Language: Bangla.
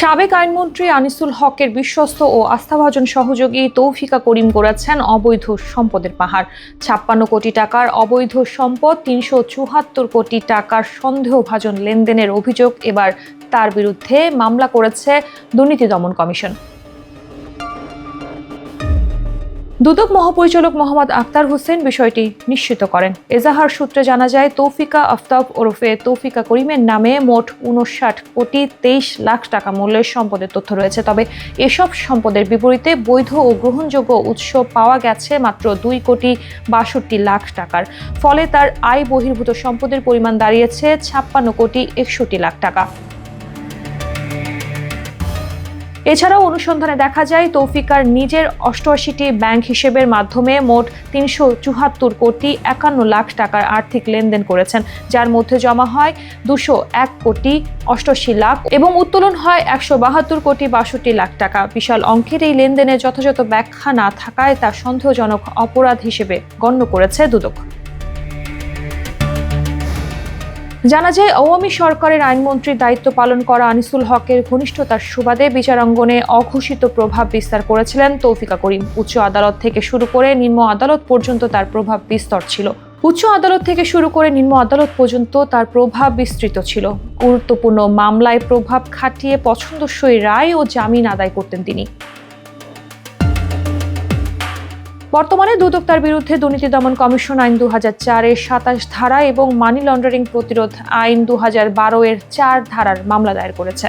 সাবেক আইনমন্ত্রী আনিসুল হকের বিশ্বস্ত ও আস্থাভাজন সহযোগী তৌফিকা করিম গড়েছেন অবৈধ সম্পদের পাহাড়। ৫৬ কোটি টাকার অবৈধ সম্পদ, ৩৭৪ কোটি টাকার সন্দেহভাজন লেনদেনের অভিযোগ এবার তার বিরুদ্ধে মামলা করেছে দুর্নীতি দমন কমিশন। দুদক মহাপরিচালক মোহাম্মদ আখতার হোসেন বিষয়টি নিশ্চিত করেন। এজাহার সূত্রে জানা যায়, তৌফিকা আফতাব ওরফে তৌফিকা করিমের নামে মোট ৫৯ কোটি ২৩ লাখ টাকা মূল্যের সম্পদের তথ্য রয়েছে। তবে এসব সম্পদের বিপরীতে বৈধ ও গ্রহণযোগ্য উৎস পাওয়া গেছে মাত্র ২ কোটি ৬২ লাখ টাকার। ফলে তার আয় বহির্ভূত সম্পদের পরিমাণ দাঁড়িয়েছে ৫৬ কোটি ৬১ লাখ টাকা। এছাড়াও অনুসন্ধানে দেখা যায়, তৌফিকার নিজের ৮৮টি ব্যাংক হিসেবের মাধ্যমে মোট ৩৭৪ কোটি ৫১ লাখ টাকার আর্থিক লেনদেন করেছেন, যার মধ্যে জমা হয় ২০১ কোটি ৮৮ লাখ এবং উত্তোলন হয় ১৭২ কোটি ৬২ লাখ টাকা। বিশাল অঙ্কের এই লেনদেনে যথাযথ ব্যাখ্যা না থাকায় তা সন্দেহজনক অপরাধ হিসেবে গণ্য করেছে দুদক। জানা যায়, আওয়ামী সরকারের আইনমন্ত্রীর দায়িত্ব পালন করা আনিসুল হকের ঘনিষ্ঠতার সুবাদে বিচারাঙ্গনে অঘোষিত প্রভাব বিস্তার করেছিলেন তৌফিকা করিম। উচ্চ আদালত থেকে শুরু করে নিম্ন আদালত পর্যন্ত তার প্রভাব বিস্তর ছিল। বিস্তৃত ছিল। গুরুত্বপূর্ণ মামলায় প্রভাব খাটিয়ে পছন্দসই রায় ও জামিন আদায় করতেন তিনি। বর্তমানে দুদক তার বিরুদ্ধে দুর্নীতি দমন কমিশন আইন ২০০৪-এর ২৭ ধারা এবং মানি লন্ডারিং প্রতিরোধ আইন ২০১২-এর ৪ ধারার মামলা দায়ের করেছে।